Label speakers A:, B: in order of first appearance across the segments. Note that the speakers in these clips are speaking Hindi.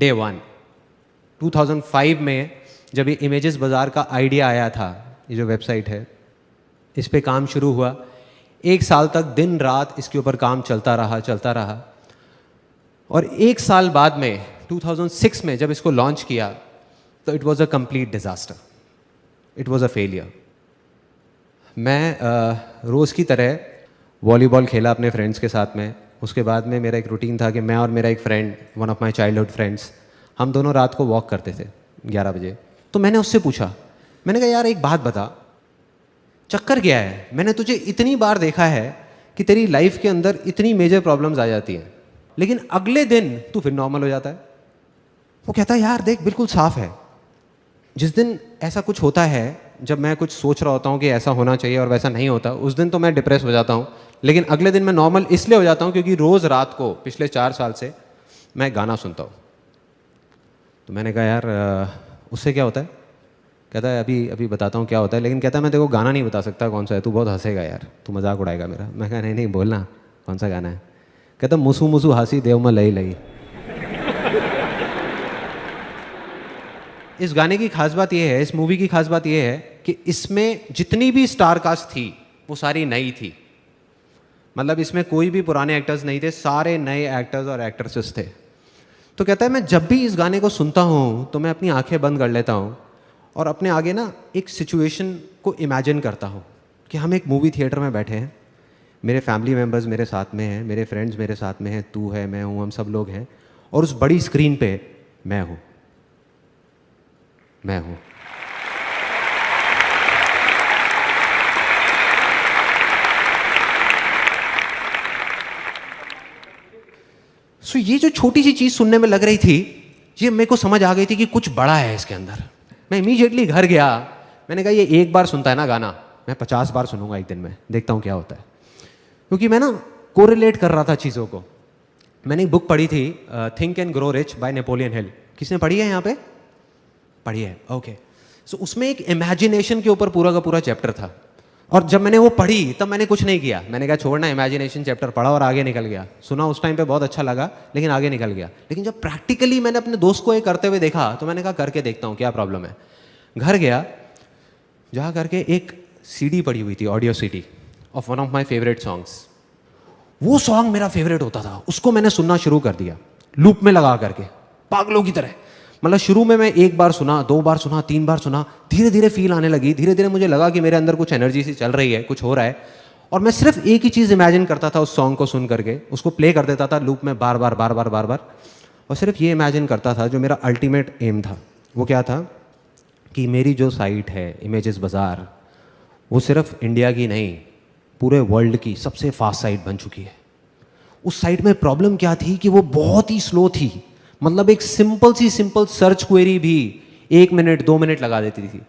A: डे वन 2005 में जब ये इमेजेस बाज़ार का आइडिया आया था, ये जो वेबसाइट है, इस पे काम शुरू हुआ। 1 साल तक दिन रात इसके ऊपर काम चलता रहा। और 1 साल बाद में 2006 में जब इसको लॉन्च किया तो it was a complete disaster, it was a failure. मैं रोज़ की तरह वॉलीबॉल खेला अपने फ्रेंड्स के साथ में। उसके बाद में मेरा एक रूटीन था कि मैं और मेरा एक friend, one of my childhood friends, हम दोनों रात को वॉक करते थे 11 बजे। तो मैंने उससे पूछा, मैंने कहा यार एक बात बता, चक्कर क्या है? मैंने तुझे इतनी बार देखा है कि तेरी लाइफ के अंदर इतनी मेजर प्रॉब्लम्स आ जाती हैं, लेकिन अगले दिन तू फिर नॉर्मल हो जाता है। वो कहता है यार देख बिल्कुल साफ है, जिस दिन ऐसा कुछ होता है, जब मैं कुछ सोच रहा होता हूँ कि ऐसा होना चाहिए और वैसा नहीं होता, उस दिन तो मैं डिप्रेस हो जाता हूँ, लेकिन अगले दिन मैं नॉर्मल इसलिए हो जाता हूँ क्योंकि रोज़ रात को पिछले 4 साल से मैं गाना सुनता हूँ। तो मैंने कहा यार उससे क्या होता है? कहता है अभी बताता हूँ क्या होता है, लेकिन कहता है मैं तेरे को गाना नहीं बता सकता कौन सा है, तू बहुत हंसेगा यार, तू मजाक उड़ाएगा मेरा। मैं कहा नहीं बोलना कौन सा गाना है। कहता मुसु मुसु हासी देव में लई लई। इस गाने की खास बात यह है, इस मूवी की खास बात यह है कि इसमें जितनी भी स्टार कास्ट थी वो सारी नई थी। मतलब इसमें कोई भी पुराने एक्टर्स नहीं थे, सारे नए एक्टर्स और एक्ट्रेसेस थे। तो कहता है मैं जब भी इस गाने को सुनता हूँ तो मैं अपनी आंखें बंद कर लेता हूँ और अपने आगे ना एक सिचुएशन को इमेजिन करता हूँ कि हम एक मूवी थिएटर में बैठे हैं, मेरे फैमिली मेम्बर्स मेरे साथ में हैं, मेरे फ्रेंड्स मेरे साथ में हैं, तू है, मैं हूँ, हम सब लोग हैं, और उस बड़ी स्क्रीन पे मैं हूँ। सो ये जो छोटी सी चीज़ सुनने में लग रही थी, ये मेरे को समझ आ गई थी कि कुछ बड़ा है इसके अंदर। मैं इमीडिएटली घर गया, मैंने कहा ये एक बार सुनता है ना गाना, मैं 50 बार सुनूंगा एक दिन में, देखता हूँ क्या होता है। क्योंकि मैं ना कोरिलेट कर रहा था चीज़ों को। मैंने एक बुक पढ़ी थी, think and grow rich by Napoleon Hill. किसने पढ़ी है यहाँ पे? पढ़ी है, ओके। सो उसमें एक इमेजिनेशन के ऊपर पूरा का पूरा चैप्टर था, और जब मैंने वो पढ़ी तब मैंने कुछ नहीं किया। मैंने कहा छोड़ना, इमेजिनेशन चैप्टर पढ़ा और आगे निकल गया। सुना उस टाइम पे बहुत अच्छा लगा, लेकिन आगे निकल गया। लेकिन जब प्रैक्टिकली मैंने अपने दोस्त को ये करते हुए देखा तो मैंने कहा करके देखता हूँ क्या प्रॉब्लम है। घर गया, जा करके एक सीडी पड़ी हुई थी, audio CD of one of my favourite songs. वो सॉन्ग मेरा फेवरेट होता था, उसको मैंने सुनना शुरू कर दिया लूप में लगा करके, पागलों की तरह। मतलब शुरू में मैं 1 बार सुना, 2 बार सुना, 3 बार सुना, धीरे धीरे फील आने लगी। धीरे धीरे मुझे लगा कि मेरे अंदर कुछ एनर्जी सी चल रही है, कुछ हो रहा है। और मैं सिर्फ एक ही चीज़ इमेजिन करता था उस सॉन्ग को सुन करके, उसको प्ले कर देता था लूप में बार बार, और सिर्फ ये इमेजिन करता था जो मेरा अल्टीमेट एम था। वो क्या था कि मेरी जो साइट है इमेजेस बाज़ार, वो सिर्फ इंडिया की नहीं, पूरे वर्ल्ड की सबसे फास्ट साइट बन चुकी है। उस साइट में प्रॉब्लम क्या थी कि वो बहुत ही स्लो थी। मतलब एक सिंपल सर्च क्वेरी भी 1 मिनट 2 मिनट लगा देती थी,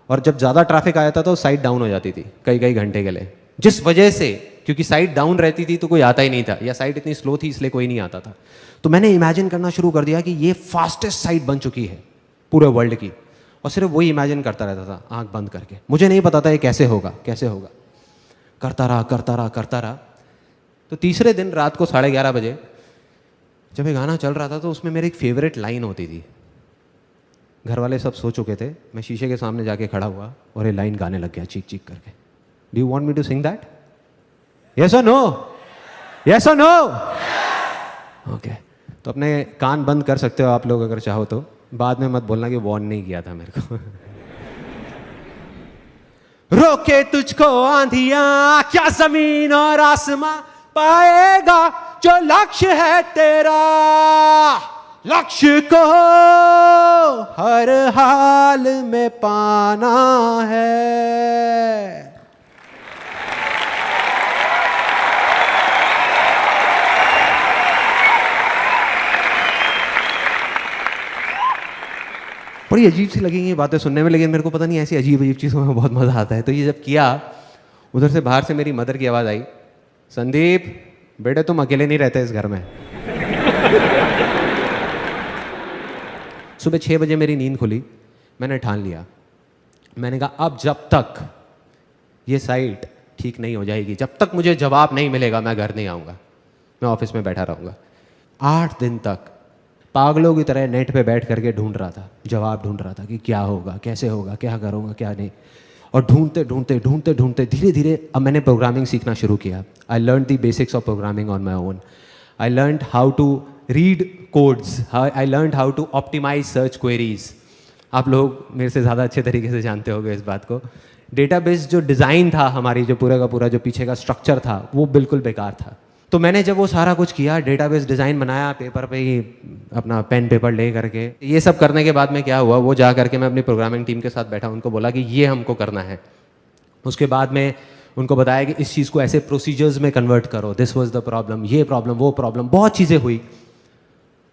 A: और जब ज़्यादा ट्रैफिक आया था तो साइट डाउन हो जाती थी कई घंटे के लिए। जिस वजह से, क्योंकि साइट डाउन रहती थी तो कोई आता ही नहीं था, या साइट इतनी स्लो थी इसलिए कोई नहीं आता था। तो मैंने इमेजिन करना शुरू कर दिया कि ये फास्टेस्ट साइट बन चुकी है पूरे वर्ल्ड की, और सिर्फ वही इमेजिन करता रहता था आंख बंद करके। मुझे नहीं पता था ये कैसे होगा। करता रहा। तो तीसरे दिन रात को 11:30 बजे जब ये गाना चल रहा था तो उसमें मेरी एक फेवरेट लाइन होती थी। घर वाले सब सो चुके थे, मैं शीशे के सामने जाके खड़ा हुआ और ये लाइन गाने लग गया चीख करके। Do you want me to sing that? Yes और नो? यस और नो? ओके। तो अपने कान बंद कर सकते हो आप लोग अगर चाहो तो, बाद में मत बोलना कि वॉर्न नहीं किया था मेरे को। रोके तुझको आंधियां क्या जमीन और आसमां, पाएगा जो लक्ष्य है तेरा। लक्ष्य को हर हाल में पाना है। बड़ी अजीब सी लगेंगी ये बातें सुनने में, लेकिन मेरे को पता नहीं ऐसी अजीब चीज़ों में बहुत मज़ा आता है। तो ये जब किया, उधर से बाहर से मेरी मदर की आवाज़ आई, संदीप बेटे तुम अकेले नहीं रहते इस घर में। सुबह 6 बजे मेरी नींद खुली। मैंने ठान लिया, मैंने कहा अब जब तक ये साइट ठीक नहीं हो जाएगी, जब तक मुझे जवाब नहीं मिलेगा, मैं घर नहीं आऊँगा, मैं ऑफिस में बैठा रहूँगा। 8 दिन तक पागलों की तरह नेट पे बैठ करके ढूंढ रहा था, जवाब ढूंढ रहा था कि क्या होगा, कैसे होगा, क्या करूँगा, क्या नहीं। और ढूंढते ढूंढते ढूंढते ढूंढते धीरे धीरे अब मैंने प्रोग्रामिंग सीखना शुरू किया। I learn the basics of programming on my own. I learn how to read codes, I learn how to optimise search queries. आप लोग मेरे से ज़्यादा अच्छे तरीके से जानते होंगे इस बात को। डेटाबेस जो डिज़ाइन था हमारी, जो पूरा का पूरा जो पीछे का स्ट्रक्चर था, वो बिल्कुल बेकार था। तो मैंने जब वो सारा कुछ किया, डेटाबेस डिज़ाइन बनाया पेपर पे ही, अपना पेन पेपर ले करके, ये सब करने के बाद में क्या हुआ, वो जा करके मैं अपनी प्रोग्रामिंग टीम के साथ बैठा, उनको बोला कि ये हमको करना है। उसके बाद में उनको बताया कि इस चीज़ को ऐसे प्रोसीजर्स में कन्वर्ट करो, दिस वाज द प्रॉब्लम, ये प्रॉब्लम, वो प्रॉब्लम, बहुत चीज़ें हुई।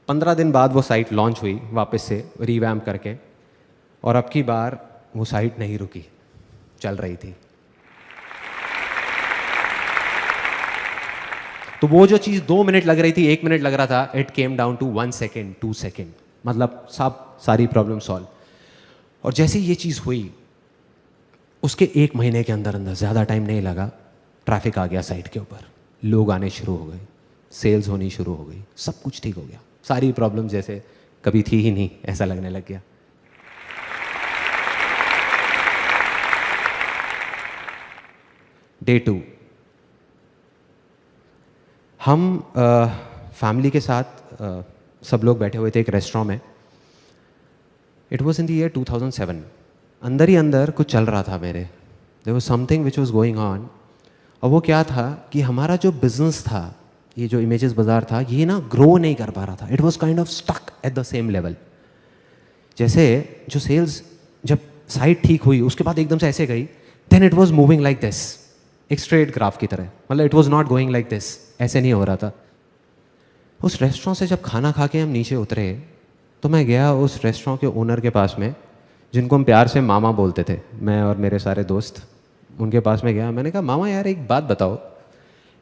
A: 15 दिन बाद वो साइट लॉन्च हुई वापस से रीवैम्प करके, और अब की बार वो साइट नहीं रुकी, चल रही थी। तो वो जो चीज़ 2 मिनट लग रही थी, 1 मिनट लग रहा था, it came down to 1 second, 2 second, मतलब सारी प्रॉब्लम सॉल्व। और जैसे ये चीज़ हुई, उसके 1 महीने के अंदर अंदर, ज़्यादा टाइम नहीं लगा, ट्रैफिक आ गया साइट के ऊपर, लोग आने शुरू हो गए, सेल्स होनी शुरू हो गई, सब कुछ ठीक हो गया, सारी प्रॉब्लम जैसे कभी थी ही नहीं ऐसा लगने लग गया। डे 2, हम फैमिली के साथ सब लोग बैठे हुए थे एक रेस्टोरेंट में। It was in the year 2007। अंदर ही अंदर कुछ चल रहा था मेरे, there was something which was going on. और वो क्या था कि हमारा जो बिजनेस था, ये जो इमेजेस बाजार था, ये ना ग्रो नहीं कर पा रहा था। It was kind of stuck at the same level. जैसे जो सेल्स, जब साइट ठीक हुई उसके बाद एकदम से ऐसे गई, then it was moving like this, एक स्ट्रेट ग्राफ की तरह, मतलब it was not going like this, ऐसे नहीं हो रहा था। उस रेस्टोरेंट से जब खाना खा के हम नीचे उतरे, तो मैं गया उस रेस्टोरेंट के ओनर के पास में, जिनको हम प्यार से मामा बोलते थे, मैं और मेरे सारे दोस्त। उनके पास में गया, मैंने कहा मामा यार एक बात बताओ,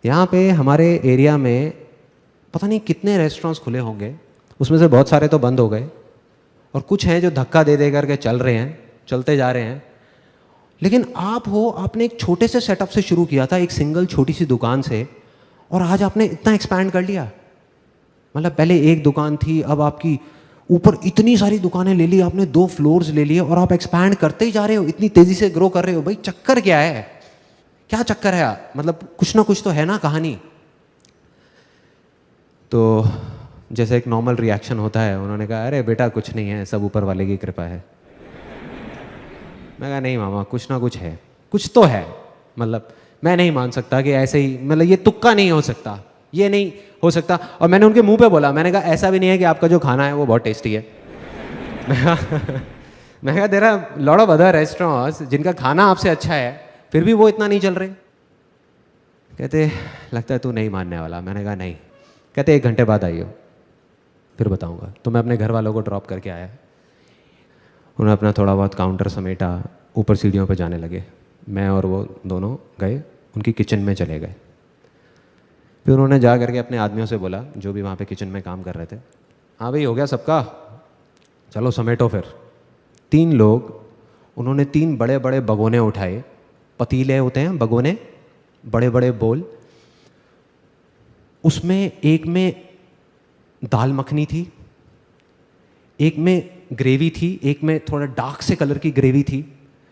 A: यहाँ पे हमारे एरिया में पता नहीं कितने रेस्टोरेंट्स खुले होंगे, उसमें से बहुत सारे तो बंद हो गए, और कुछ हैं जो धक्का दे दे करके चल रहे हैं, चलते जा रहे हैं। लेकिन आप हो, आपने एक छोटे से सेटअप से शुरू किया था, एक सिंगल छोटी सी दुकान से, और आज आपने इतना एक्सपैंड कर लिया। मतलब पहले एक दुकान थी, अब आपकी ऊपर इतनी सारी दुकानें ले ली आपने, 2 फ्लोर्स ले लिए, और आप एक्सपैंड करते ही जा रहे हो, इतनी तेजी से ग्रो कर रहे हो। भाई चक्कर क्या है, क्या चक्कर है? मतलब कुछ ना कुछ तो है ना कहानी। तो जैसे एक नॉर्मल रिएक्शन होता है, उन्होंने कहा अरे बेटा कुछ नहीं है, सब ऊपर वाले की कृपा है। मैं कहा नहीं मामा, कुछ ना कुछ है, कुछ तो है। मतलब मैं नहीं मान सकता कि ऐसे ही, मतलब ये तुक्का नहीं हो सकता, ये नहीं हो सकता। और मैंने उनके मुंह पे बोला, मैंने कहा ऐसा भी नहीं है कि आपका जो खाना है वो बहुत टेस्टी है। मैं कहा there are lot of other restaurants जिनका खाना आपसे अच्छा है, फिर भी वो इतना नहीं चल रहे। कहते लगता है तू नहीं मानने वाला। मैंने कहा नहीं। कहते 1 घंटे बाद आइयो, फिर बताऊंगा। तो मैं अपने घर वालों को ड्रॉप करके आया। उन्होंने अपना थोड़ा बहुत काउंटर समेटा, ऊपर सीढ़ियों पर जाने लगे। मैं और वो दोनों गए, उनकी किचन में चले गए। फिर उन्होंने जा करके अपने आदमियों से बोला, जो भी वहाँ पे किचन में काम कर रहे थे, हाँ भाई हो गया सबका, चलो समेटो। फिर 3 लोग, उन्होंने 3 बड़े बड़े भगोने उठाए, पतीले होते हैं भगोने, बड़े बड़े बोल। उसमें एक में दाल मखनी थी, एक में ग्रेवी थी, एक में थोड़ा डार्क से कलर की ग्रेवी थी।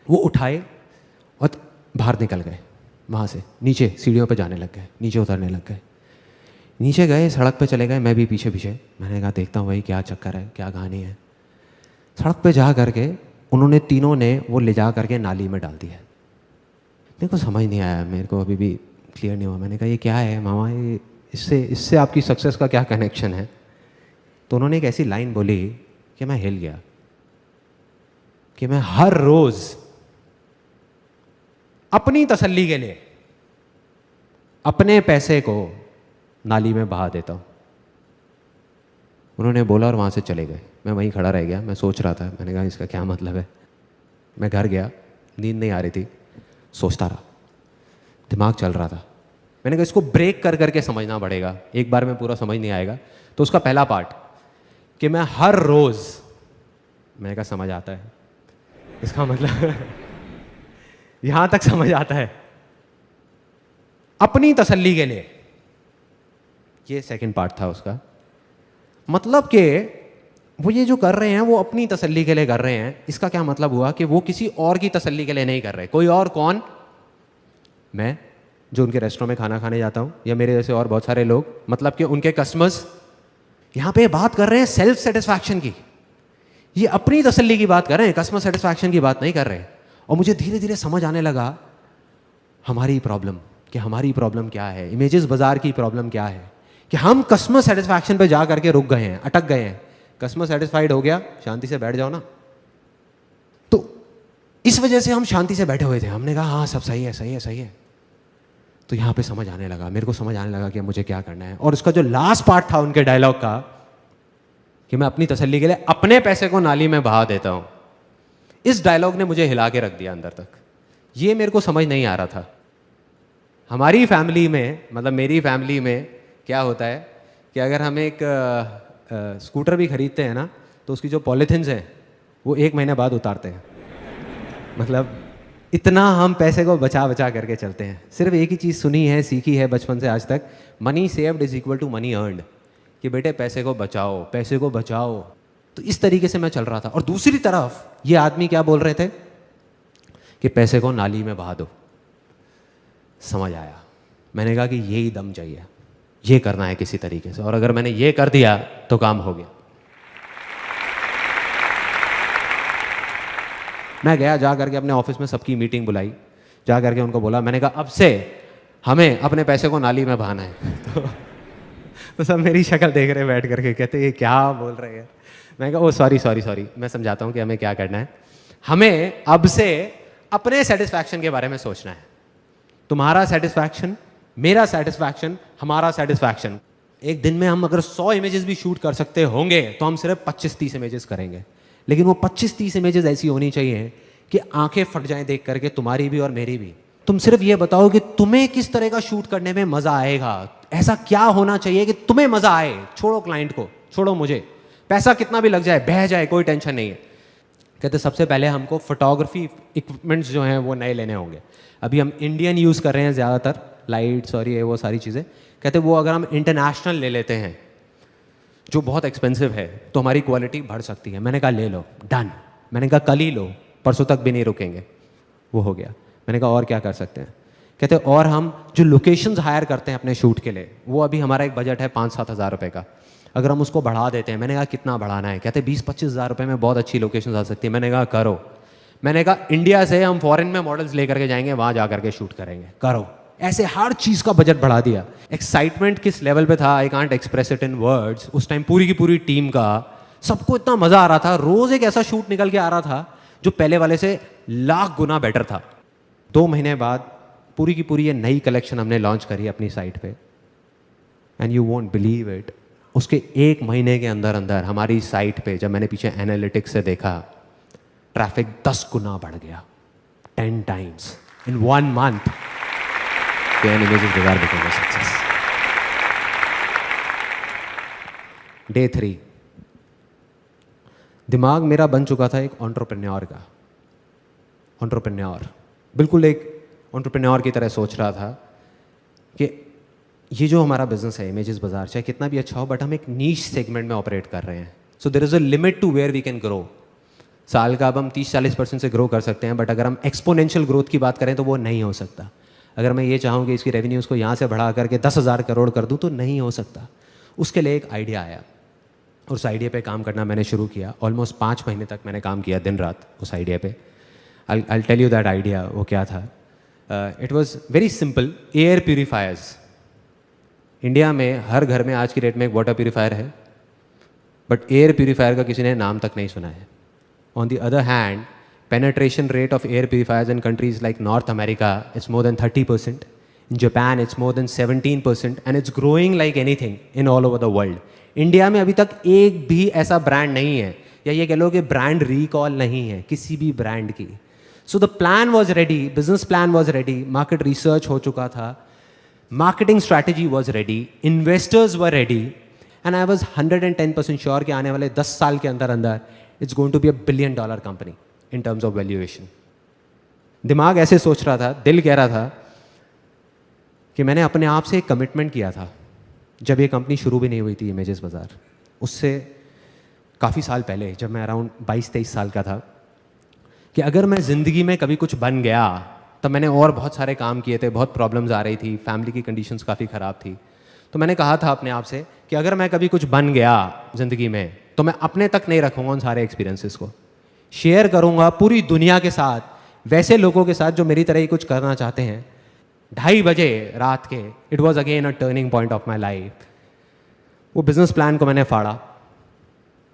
A: वो उठाए और बाहर निकल गए, वहाँ से नीचे सीढ़ियों पे जाने लग गए, नीचे उतरने लग गए। नीचे गए, सड़क पे चले गए, मैं भी पीछे पीछे। मैंने कहा देखता हूँ भाई क्या चक्कर है, क्या कहानी है। सड़क पे जा करके उन्होंने तीनों ने वो ले जा करके नाली में डाल दिया। मेरे को समझ नहीं आया, मेरे को अभी भी क्लियर नहीं हुआ। मैंने कहा ये क्या है मामा, ये इससे आपकी सक्सेस का क्या कनेक्शन है? तो उन्होंने एक ऐसी लाइन बोली कि मैं हिल गया, कि मैं हर रोज अपनी तसल्ली के लिए अपने पैसे को नाली में बहा देता हूं। उन्होंने बोला और वहां से चले गए। मैं वहीं खड़ा रह गया, मैं सोच रहा था। मैंने कहा इसका क्या मतलब है। मैं घर गया, नींद नहीं आ रही थी, सोचता रहा, दिमाग चल रहा था। मैंने कहा इसको ब्रेक कर करके समझना पड़ेगा, एक बार में पूरा समझ नहीं आएगा। तो उसका पहला पार्ट कि मैं हर रोज, मैंने कहा समझ आता है, इसका मतलब यहां तक समझ आता है, अपनी तसल्ली के लिए। ये सेकंड पार्ट था उसका। मतलब कि वो ये जो कर रहे हैं वो अपनी तसल्ली के लिए कर रहे हैं। इसका क्या मतलब हुआ कि वो किसी और की तसल्ली के लिए नहीं कर रहे। कोई और कौन? मैं, जो उनके रेस्टोरेंट में खाना खाने जाता हूँ, या मेरे जैसे और बहुत सारे लोग, मतलब कि उनके कस्टमर्स। यहाँ पे बात कर रहे हैं सेल्फ सेटिस्फैक्शन की, ये अपनी तसल्ली की बात कर रहे हैं, कस्टमर सेटिस्फैक्शन की बात नहीं कर रहे। और मुझे धीरे धीरे समझ आने लगा हमारी प्रॉब्लम, कि हमारी प्रॉब्लम क्या है, इमेजेस बाजार की प्रॉब्लम क्या है, कि हम कस्टमर सेटिस्फैक्शन पे जा करके रुक गए हैं, अटक गए हैं। कस्टमर सेटिस्फाइड हो गया, शांति से बैठ जाओ ना। तो इस वजह से हम शांति से बैठे हुए थे। हमने कहा हाँ सब सही है, सही है, सही है। तो यहाँ पे समझ आने लगा, मेरे को समझ आने लगा कि मुझे क्या करना है। और उसका जो लास्ट पार्ट था उनके डायलॉग का, कि मैं अपनी तसल्ली के लिए अपने पैसे को नाली में बहा देता हूं, इस डायलॉग ने मुझे हिला के रख दिया अंदर तक। ये मेरे को समझ नहीं आ रहा था। हमारी फैमिली में, मतलब मेरी फैमिली में क्या होता है कि अगर हम एक स्कूटर भी खरीदते हैं ना, तो उसकी जो पॉलीथिन्स हैं वो 1 महीने बाद उतारते हैं। मतलब इतना हम पैसे को बचा बचा करके चलते हैं। सिर्फ एक ही चीज़ सुनी है, सीखी है बचपन से आज तक, money saved is equal to money earned, कि बेटे पैसे को बचाओ, पैसे को बचाओ। तो इस तरीके से मैं चल रहा था। और दूसरी तरफ ये आदमी क्या बोल रहे थे कि पैसे को नाली में बहा दो। समझ आया, मैंने कहा कि यही दम चाहिए, ये करना है किसी तरीके से, और अगर मैंने ये कर दिया तो काम हो गया। मैं गया, जा करके अपने ऑफिस में सबकी मीटिंग बुलाई, जा करके उनको बोला, मैंने कहा अब से हमें अपने पैसे को नाली में बहाना है। तो सब मेरी शक्ल देख रहे बैठ करके, कहते ये क्या बोल रहे हैं। मैं कहा ओ सॉरी, मैं समझाता हूँ कि हमें क्या करना है। हमें अब से अपने सेटिस्फैक्शन के बारे में सोचना है। तुम्हारा सेटिस्फैक्शन, मेरा सेटिस्फैक्शन, हमारा सेटिस्फैक्शन। एक दिन में हम अगर 100 इमेजेस भी शूट कर सकते होंगे तो हम सिर्फ 25-30 इमेजेस करेंगे। लेकिन वो 25-30 इमेजेस ऐसी होनी चाहिए कि आंखें फट जाएं देख करके, तुम्हारी भी और मेरी भी। तुम सिर्फ ये बताओ कि तुम्हें किस तरह का शूट करने में मजा आएगा, ऐसा क्या होना चाहिए कि तुम्हें मजा आए। छोड़ो क्लाइंट को, छोड़ो मुझे, पैसा कितना भी लग जाए, बह जाए, कोई टेंशन नहीं है। कहते सबसे पहले हमको फोटोग्राफी इक्विपमेंट्स जो हैं वो नए लेने होंगे। अभी हम इंडियन यूज़ कर रहे हैं ज़्यादातर, लाइट्स और ये वो सारी चीज़ें। कहते वो अगर हम इंटरनेशनल ले लेते हैं जो बहुत एक्सपेंसिव है तो हमारी क्वालिटी बढ़ सकती है। मैंने कहा ले लो, डन। मैंने कहा कल ही लो, परसों तक भी नहीं रुकेंगे। वो हो गया। मैंने कहा और क्या कर सकते हैं। कहते और हम जो लोकेशंस हायर करते हैं अपने शूट के लिए, वो अभी हमारा एक बजट है 5-7 हज़ार रुपये का, अगर हम उसको बढ़ा देते हैं। मैंने कहा कितना बढ़ाना है। कहते 20-25 हज़ार रुपये में बहुत अच्छी लोकेशन आ सकती है। मैंने कहा करो। मैंने कहा इंडिया से हम फॉरेन में मॉडल्स लेकर के जाएंगे, वहाँ जा करके शूट करेंगे, करो। ऐसे हर चीज़ का बजट बढ़ा दिया। एक्साइटमेंट किस लेवल पे था, I can't express it in words. उस टाइम पूरी की पूरी टीम का, सबको इतना मज़ा आ रहा था। रोज़ एक ऐसा शूट निकल के आ रहा था जो पहले वाले से लाख गुना बेटर था। 2 महीने बाद पूरी की पूरी ये नई कलेक्शन हमने लॉन्च करी अपनी साइट पे, and you won't believe it, उसके 1 महीने के अंदर अंदर हमारी साइट पे, जब मैंने पीछे एनालिटिक्स से देखा, ट्रैफिक 10 गुना बढ़ गया, 10 टाइम्स इन 1 मंथ। इमेजेस बाजार became a success. Day 3, दिमाग मेरा बन चुका था एक एंटरप्रेन्योर का। एंटरप्रेन्योर, बिल्कुल एक एंटरप्रेन्योर की तरह सोच रहा था कि ये जो हमारा बिजनेस है इमेजेस बाजार, चाहे कितना भी अच्छा हो, बट हम एक नीश सेगमेंट में ऑपरेट कर रहे हैं। So there is a limit to where we can grow. साल का अब हम 30-40% से ग्रो कर सकते हैं, बट अगर हम एक्सपोनेंशियल ग्रोथ की बात करें तो वो नहीं हो सकता। अगर मैं ये चाहूँ कि इसकी रेवेन्यूज़ को यहाँ से बढ़ा करके 10,000 करोड़ कर दूँ तो नहीं हो सकता। उसके लिए एक आइडिया आया और उस आइडिया पे काम करना मैंने शुरू किया। ऑलमोस्ट 5 महीने तक मैंने काम किया दिन रात उस आइडिया पे। I'll tell you that idea, वो क्या था। It was very simple. Air purifiers, India में हर घर में आज की डेट में एक वाटर प्यूरीफायर है, बट एयर प्यूरीफायर का किसी ने नाम तक नहीं सुना है। On the other hand, penetration rate of air purifiers in countries like North America is more than 30%. In Japan, it's more than 17%, and it's growing like anything in all over the world. India में अभी तक एक भी ऐसा ब्रांड नहीं है, या ये कह लो कि ब्रांड रिकॉल नहीं है किसी भी ब्रांड की। So the plan was ready, business plan was ready, market research हो चुका था, marketing strategy was ready, investors were ready, and I was 110% sure कि आने वाले 10 साल के अंदर अंदर it's going to be $1 billion company in terms of valuation. दिमाग ऐसे सोच रहा था, दिल कह रहा था कि मैंने अपने आप से एक कमिटमेंट किया था जब ये कंपनी शुरू भी नहीं हुई थी इमेजेस बाजार। उससे काफ़ी साल पहले, जब मैं अराउंड 22-23 साल का था, कि अगर मैं ज़िंदगी में कभी कुछ बन गया, तब मैंने और बहुत सारे काम किए थे, बहुत प्रॉब्लम्स आ रही थी, फैमिली की कंडीशंस काफ़ी ख़राब थी, तो मैंने कहा था अपने आप से कि अगर मैं कभी कुछ बन गया ज़िंदगी में, तो मैं अपने तक नहीं रखूँगा उन सारे एक्सपीरियंसेस को, शेयर करूँगा पूरी दुनिया के साथ, वैसे लोगों के साथ जो मेरी तरह ही कुछ करना चाहते हैं। 2:30 बजे रात के, it was again a turning point of my life. वो बिजनेस प्लान को मैंने फाड़ा,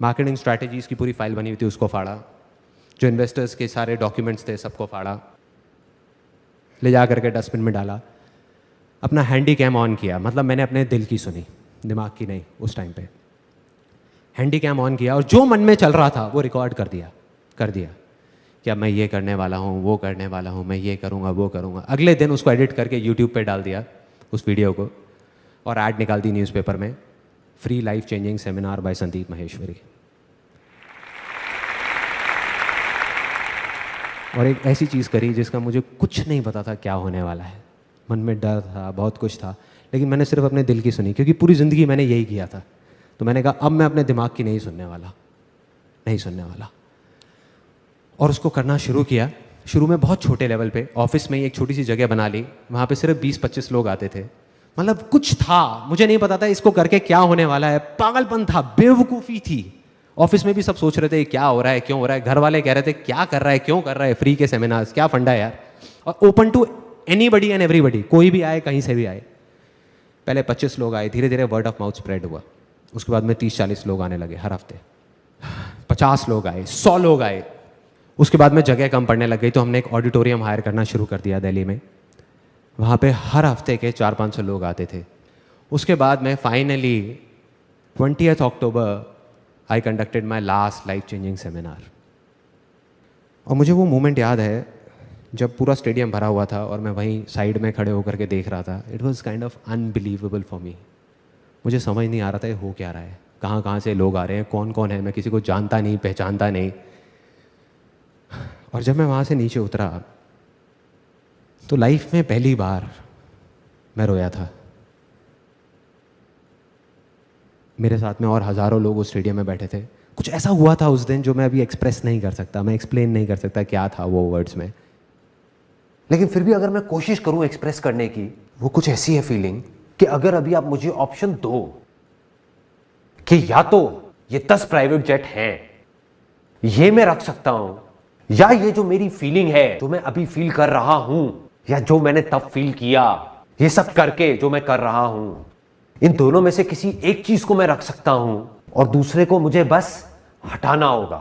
A: मार्केटिंग स्ट्रैटेजीज़ की पूरी फाइल बनी हुई थी उसको फाड़ा, जो इन्वेस्टर्स के सारे डॉक्यूमेंट्स थे सबको फाड़ा, ले जा करके डस्टबिन में डाला, अपना हैंडी कैम ऑन किया, मतलब मैंने अपने दिल की सुनी, दिमाग की नहीं। उस टाइम पे हैंडी कैम ऑन किया और जो मन में चल रहा था वो रिकॉर्ड कर दिया कि अब मैं ये करने वाला हूँ, वो करने वाला हूँ, मैं ये करूँगा, वो करूँगा। अगले दिन उसको एडिट करके यूट्यूब पे डाल दिया उस वीडियो को, और ऐड निकाल दी न्यूज़पेपर में, free life changing seminar by Sandeep Maheshwari. और एक ऐसी चीज़ करी जिसका मुझे कुछ नहीं पता था क्या होने वाला है, मन में डर था, बहुत कुछ था, लेकिन मैंने सिर्फ अपने दिल की सुनी, क्योंकि पूरी ज़िंदगी मैंने यही किया था। तो मैंने कहा अब मैं अपने दिमाग की नहीं सुनने वाला। और उसको करना शुरू किया। शुरू में बहुत छोटे लेवल पे, ऑफिस में ही एक छोटी सी जगह बना ली, वहाँ पे सिर्फ 20-25 लोग आते थे। मतलब कुछ था, मुझे नहीं पता था इसको करके क्या होने वाला है, पागलपन था, बेवकूफ़ी थी। ऑफिस में भी सब सोच रहे थे क्या हो रहा है, क्यों हो रहा है, घर वाले कह रहे थे क्या कर रहा है, क्यों कर रहा है, फ्री के सेमिनार्स, क्या फंडा है यार, और open to anybody and everybody, कोई भी आए, कहीं से भी आए। पहले 25 लोग आए, धीरे धीरे वर्ड ऑफ माउथ स्प्रेड हुआ, उसके बाद में 30-40 लोग आने लगे हर हफ्ते, 50 लोग आए, 100 लोग आए। उसके बाद में जगह कम पड़ने लग गई, तो हमने एक ऑडिटोरियम हायर करना शुरू कर दिया दिल्ली में। वहाँ पे हर हफ्ते के 400-500 लोग आते थे। उसके बाद में finally 20th October I conducted my last life changing seminar. और मुझे वो मोमेंट याद है जब पूरा स्टेडियम भरा हुआ था और मैं वहीं साइड में खड़े होकर के देख रहा था। It was kind of unbelievable for me. मुझे समझ नहीं आ रहा था ये हो क्या रहा है, कहाँ कहाँ से लोग आ रहे हैं, कौन कौन है, मैं किसी को जानता नहीं, पहचानता नहीं। और जब मैं वहाँ से नीचे उतरा तो लाइफ में पहली बार मैं रोया था। मेरे साथ में और हज़ारों लोग उस स्टेडियम में बैठे थे। कुछ ऐसा हुआ था उस दिन जो मैं अभी एक्सप्रेस नहीं कर सकता, मैं एक्सप्लेन नहीं कर सकता क्या था वो वर्ड्स में। लेकिन फिर भी अगर मैं कोशिश करूं एक्सप्रेस करने की, वो कुछ ऐसी है फीलिंग कि अगर अभी आप मुझे ऑप्शन दो कि या तो ये 10 प्राइवेट जेट हैं, ये मैं रख सकता हूं, या ये जो मेरी फीलिंग है, जो मैं अभी फील कर रहा हूं, या जो मैंने तब फील किया, ये सब करके जो मैं कर रहा हूं, इन दोनों में से किसी एक चीज को मैं रख सकता हूं और दूसरे को मुझे बस हटाना होगा,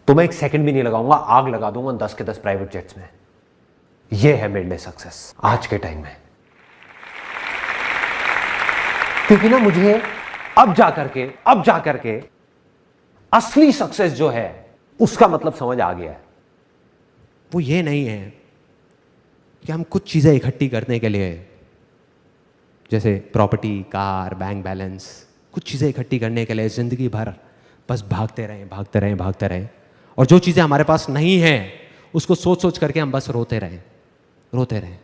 A: तो मैं एक सेकंड भी नहीं लगाऊंगा, आग लगा दूंगा 10 के 10 प्राइवेट जेट्स में। यह है मेरे लिए सक्सेस आज के टाइम में। क्योंकि ना मुझे अब जाकर के असली सक्सेस जो है उसका मतलब समझ आ गया है। वो ये नहीं है कि हम कुछ चीजें इकट्ठी करने के लिए, जैसे प्रॉपर्टी, कार, बैंक बैलेंस, कुछ चीज़ें इकट्ठी करने के लिए ज़िंदगी भर बस भागते रहें, और जो चीज़ें हमारे पास नहीं हैं उसको सोच सोच करके हम बस रोते रहें।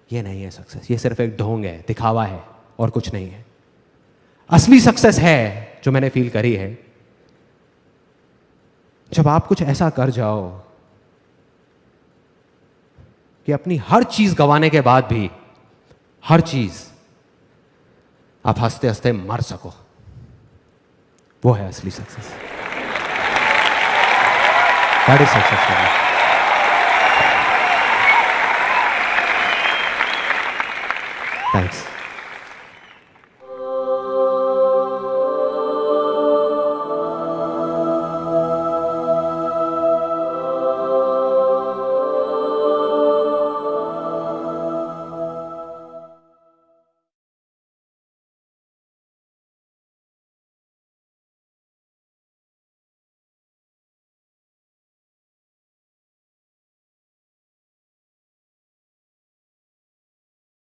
A: ये नहीं है सक्सेस, ये सिर्फ एक ढोंग है, दिखावा है और कुछ नहीं है। असली सक्सेस है जो मैंने फील करी है, जब आप कुछ ऐसा कर जाओ कि अपनी हर चीज़ गंवाने के बाद भी, हर चीज़, आप हंसते हंसते मर सको। वो है असली success. That is success for me. Thanks.